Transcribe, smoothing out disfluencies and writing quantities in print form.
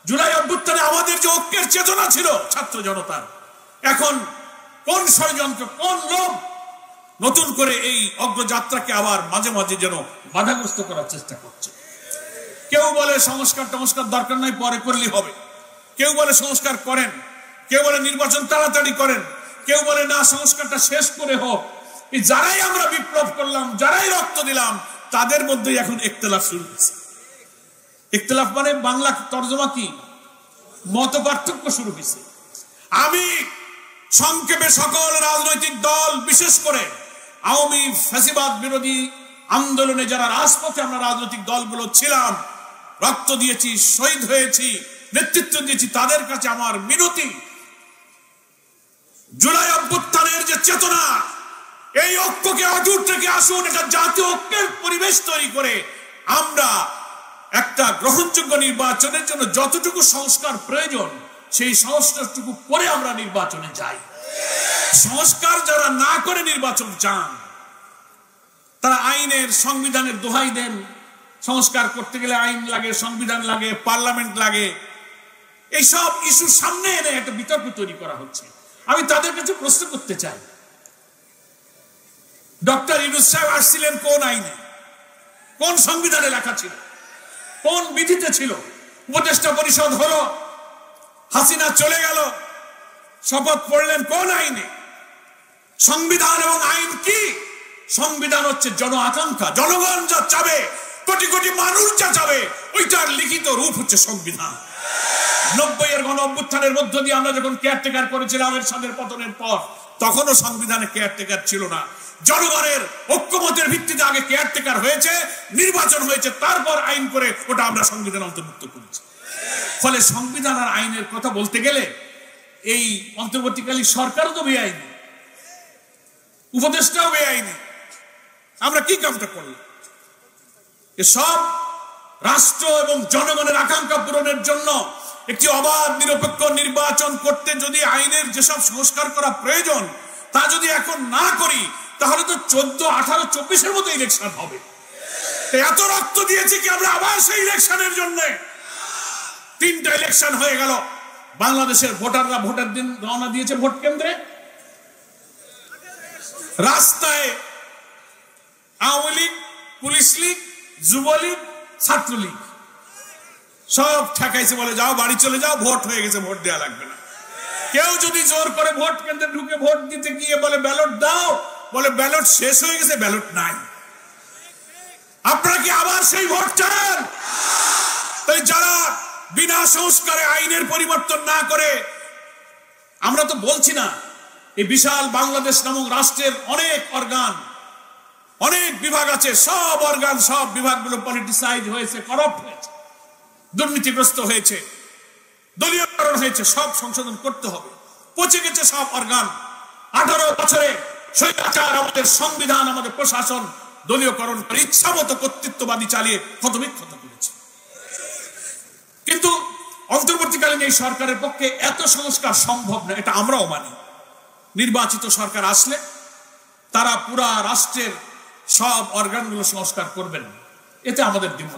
জুলাই অভ্যুত্থানে আমাদের যে ঐক্যের চেতনা ছিল ছাত্র জনতার, এখন কোন ষড়যন্ত্র, কোন লোক নতুন করে এই অগ্রযাত্রাকে আবার মাঝে মাঝে যেন বাধাগ্রস্ত করার চেষ্টা করছে। কেউ বলে সংস্কার দরকার নাই, পরে করলেই হবে। কেউ বলে সংস্কার করেন, কেউ বলে নির্বাচন তাড়াতাড়ি করেন, কেউ বলে না সংস্কারটা শেষ করে হোক। এই যারাই আমরা বিপ্লব করলাম, যারাই রক্ত দিলাম, তাদের মধ্যে এখন ইখতিলাফ শুরু হয়েছে। ইখতিলাফ মানে বাংলা তর্জমা কি? মত পার্থক্য শুরু হয়েছে। আমি সংক্ষেপে সকল রাজনৈতিক দল, বিশেষ করে আওয়ামী ফ্যাসিবাদ বিরোধী আন্দোলনে যারা রাজপথে আমরা রাজনৈতিক দলগুলো ছিলাম, রক্ত দিয়েছি, শহীদ হয়েছি, নেতৃত্ব দিয়েছি, তাদের কাছে আমার মিনতি, জুলাই অভ্যুত্থানের যে চেতনা, এই ঐক্যকে অটুট রেখে আসুন। এটা জাতীয় ঐক্যের পরিবেশ তৈরি করে আমরা একটা গ্রহণযোগ্য নির্বাচনের জন্য যতটুকু সংস্কার প্রয়োজন, সেই সংস্কারটুকু করে আমরা নির্বাচনে যাই। সংস্কার যারা না করে নির্বাচন চান, তারা আইনের, সংবিধানের দোহাই দেন। সংস্কার করতে গেলে আইন লাগে, সংবিধান লাগে, পার্লামেন্ট লাগে। এইসব ইস্যু সামনে এনে একটা বিতর্ক তৈরি করা হচ্ছে। আমি তাদের কাছে প্রশ্ন করতে চাই, ডক্টর ইউনূস সাহেব আসছিলেন কোন আইনে, কোন সংবিধানে লেখা ছিল, কোন বিধিতে ছিল? উপদেষ্টা পরিষদ হলো, হাসিনা চলে গেল, শপথ পড়লেন কোন আইনে? সংবিধান এবং আইন কি? সংবিধান হচ্ছে জন আকাঙ্ক্ষা, জনগণ যা চাবে, কোটি কোটি মানুষ যা চাবে, ওইটার লিখিত রূপ হচ্ছে সংবিধান। 90-এর গণ অভ্যুত্থানের মধ্য দিয়ে আমরা যখন কেয়ারটেকার করেছিলাম এরশাদের পতনের পর, তখনও সংবিধানে কেয়ারটেকার ছিল না। জনগণের ঐক্যমতের ভিত্তিতে আগে কেয়ারটেকার হয়েছে, নির্বাচন হয়েছে, তারপর আইন করে ওটা আমরা সংবিধান অন্তর্ভুক্ত করেছি। ফলে সংবিধান আর আইনের কথা বলতে গেলে এই অন্তর্বর্তীকালীন সরকারও তো বেআইনি, উপদেষ্টাও বেআইনি। আমরা কি কামটা করলাম? এসব রাষ্ট্র এবং জনগণের আকাঙ্ক্ষা পূরণের জন্য একটি অবাধ নিরপেক্ষ নির্বাচন করতে যদি আইনের যেসব সংস্কার করা প্রয়োজন, তা যদি এখন না করি, তাহলে তো 14, 18, 24-এর মতো ইলেকশন হবে। এত রক্ত দিয়েছি কি আমরা আবার সেই ইলেকশনের জন্য? 3টা ইলেকশন হয়ে গেল, বাংলাদেশের ভোটাররা ভোটের দিন রওনা দিয়েছে ভোট কেন্দ্রে, রাস্তায় আওয়ামী লীগ, পুলিশ লীগ, যুবলীগ, ছাত্রলীগ সব ঠেকাইছে, বলে যাও বাড়ি চলে যাও, ভোট হয়ে গেছে, ভোট দেওয়া লাগবে না। কেউ যদি জোর করে ভোট কেন্দ্রে ঢুকে ভোট দিতে গিয়ে বলে ব্যালট দাও, বলে ব্যালট শেষ হয়ে গেছে, ব্যালট নাই। আপনারা কি আবার সেই ভোট চান? তাই যারা বিনা সংস্কারে আইনের পরিবর্তন না করে, আমরা তো বলছি না এই বিশাল বাংলাদেশ নামক রাষ্ট্রের অনেক অর্গান, অনেক বিভাগ আছে, সব অর্গান, সব বিভাগগুলো পলিটিসাইজ হয়েছে, করাপ্ট হয়েছে, দুর্নীতিগ্রস্ত হয়েছে, দলীয়করণ হয়েছে। সব সংশোধন করতে হবে। পচে গেছে সব অর্গান। 18 বছরে স্বৈরাচার আমাদের সংবিধান, আমাদের প্রশাসন দলীয়করণ করে ইচ্ছা মতো কর্তৃত্ববাদী চালিয়ে ক্ষতবিক্ষত করেছে। কিন্তু অন্তর্বর্তীকালীন এই সরকারের পক্ষে এত সংস্কার সম্ভব না, এটা আমরাও মানি। নির্বাচিত সরকার আসলে তারা পুরা রাষ্ট্রের সব অর্গানগুলো সংস্কার করবেন, এতে আমাদের দ্বিমত।